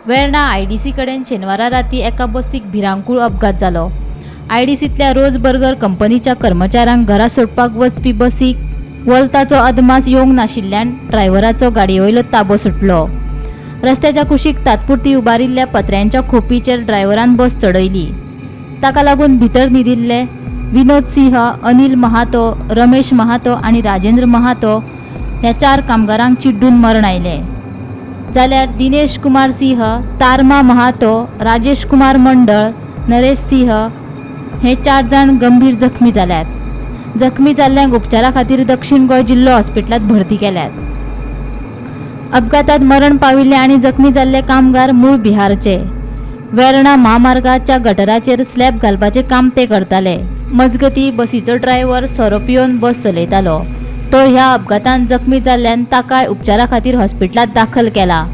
Verna IDC कडेन शेनवारा राती एका बसीक भिरांकूळ अपघात जालो। IDCतल्या रोज बर्गर कंपनीच्या कर्मचाऱ्यांक घरा सोडपाक वचपी बसीक वलताचो अदमास येवंक नाशिल्ल्यान ड्रायव्हराचो गाडयेवयलो ताबो सुटलो। रस्त्याच्या कुशीक तात्पुरती उबारिल्ल्या पत्र्यांच्या खोपीचेर ड्रायव्हरान बस चडयली। ताका लागून भितर न्हिदिल्ले विनोद सिंह, अनिल महातो, रमेश महातो आणि राजेंद्र महातो ह्या 4 कामगारांक चिड्डून मरण आयले। जाल्यार दिनेश कुमार सिंह, तारमा महातो, राजेश कुमार मंडळ, नरेश सिंह हे 4 जाण गंभीर जखमी जाल्यात। जखमी जाल्ल्यांक उपचारा खातीर दक्षिण गोंय जिल्लो हॉस्पिटलात भरती केल्यात। अपघातात मरण पाविल्ले आणि जखमी जाल्ले कामगार मूळ बिहारचे। वेर्णा महामार्गाच्या गटराचेर स्लॅब घालपाचे काम ते करताले। मजगती बसीचो ड्रायव्हर सोरो पिवन बस चलयतालो। तो ह्या अपघातांत जखमी जाल्ल्यान ताकाय उपचारा खातीर हॉस्पिटलात दाखल केला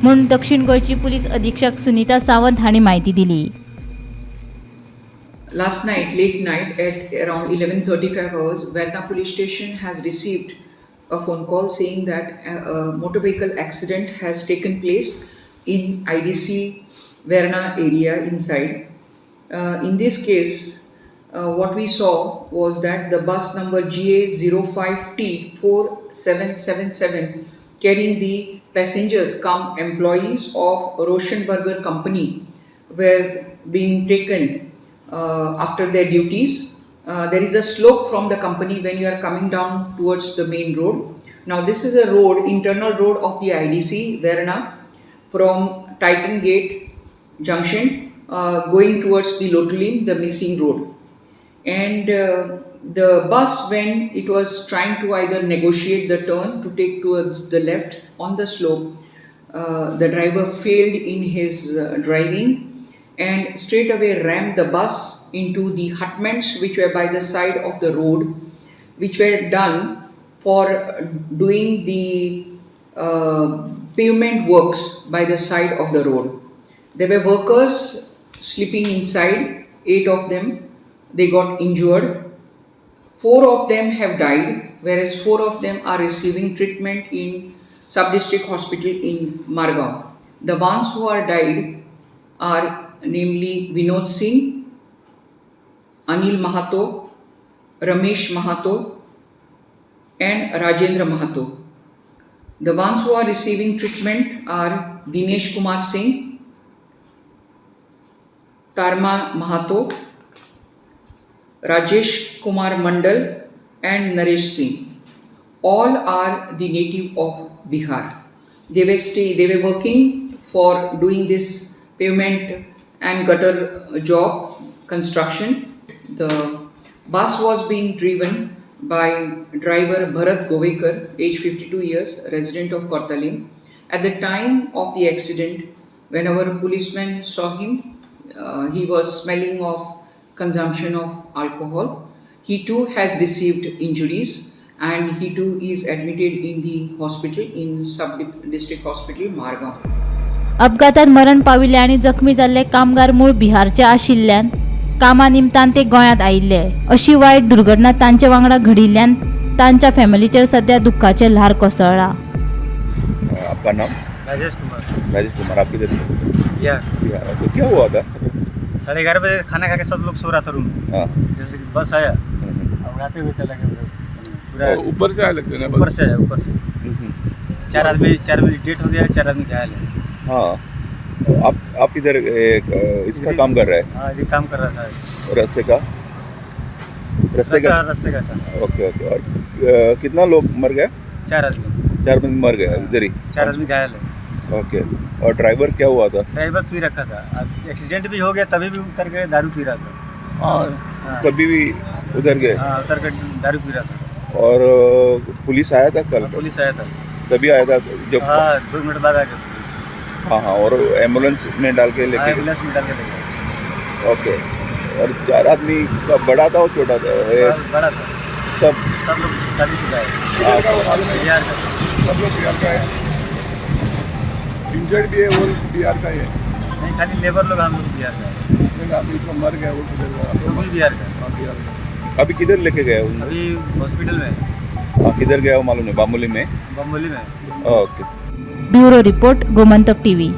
म्हूण दक्षिण गोंयची पुलीस अधीक्षक सुनीता सावंत हांणी माहिती दिली। Last night, late night at around 11:35 hours, Verna police station has received a phone call saying that a motor vehicle accident has taken place in IDC Verna area inside. In this case, what we saw was that the bus number GA05T4777 carrying the passengers cum employees of Roshan Burger Company were being taken after their duties. There is a slope from the company when you are coming down towards the main road. Now this is a road, internal road of the IDC Verna from Titan Gate Junction going towards the Lotulim, the missing road. And the bus, when it was trying to either negotiate the turn to take towards the left on the slope, the driver failed in his driving and straight away rammed the bus into the hutments which were by the side of the road, which were done for doing the pavement works by the side of the road. There were workers sleeping inside, 8 of them. They got injured. 4 of them have died, whereas 4 of them are receiving treatment in Sub-District Hospital in Margao. The ones who are died are namely Vinod Singh, Anil Mahato, Ramesh Mahato and Rajendra Mahato. The ones who are receiving treatment are Dinesh Kumar Singh, Tarma Mahato, Rajesh Kumar Mandal and Naresh Singh. All are the native of Bihar. They were working for doing this pavement and gutter job construction. The bus was being driven by driver Bharat Govekar, age 52 years, resident of Kortalim. At the time of the accident, when our policemen saw him, he was smelling of consumption of alcohol. He too has received injuries and he too is admitted in the hospital in Sub-District Hospital Margao. अपघातात मरण पाविल्ले आणि जखमी जाल्ले कामगार मूळ बिहारचे आशिल्ल्यान कामा निमतान ते गोंयांत आयिल्ले। अशी वायट दुर्घटना तांचे वांगडा घडिल्ल्यान तांच्या फॅमिलीचेर सध्या दुःखाचे ल्हार कोसळ्ळा। आपका नाम? राजेश कुमार। राजेश कुमार, आप किधर से? बिहार। तो क्या हुआ था? 11:30 बजे खाना खा के सब लोग सो रहा था रूम। हाँ। जैसे कि बस आया और उड़ाते हुए चला गया पूरा। ऊपर से आया लगता है ना? ऊपर से आया, ऊपर से। 4 आदमी डेथ हो गया, 4 आदमी घायल है। हाँ, आप इधर इसका काम कर रहे हैं? हाँ, ये काम कर रहा था। रास्ते का था। ओके। और कितना लोग मर गए? 4 आदमी। 4 आदमी मर गए इधर ही? 4 आदमी घायल है। ओके। और ड्राइवर क्या हुआ था? ड्राइवर पी रखा था। एक्सीडेंट भी हो गया, तभी भी उतर के दारू पी रहा था। हाँ, तभी भी उधर गए? हाँ, उतर के दारू पी रहा था। और पुलिस आया था कल? पुलिस आया था, तभी आया था जब? हाँ, 2 मिनट बाद आ गया। हाँ, और एम्बुलेंस में डाल के लेके? एम्बुलेंस में डाल के लेके। ओके। और 4 आदमी का बड़ा था और छोटा था? बड़ा था। सब लोग शादीशुदा है। बिहार का। सब लोग बिहार का है। इंजर्ड भी है वो बिहार का ही है? नहीं, खाली लेबर लोग हम लोग बिहार का है। आदमी तो मर गया वो किधर का? वो भी बिहार का। बिहार का। अभी किधर लेके गए? अभी हॉस्पिटल में। हाँ, किधर गया वो मालूम है? बामुली में? बम्बोली में। Okay. Bureau report, Gomantak TV.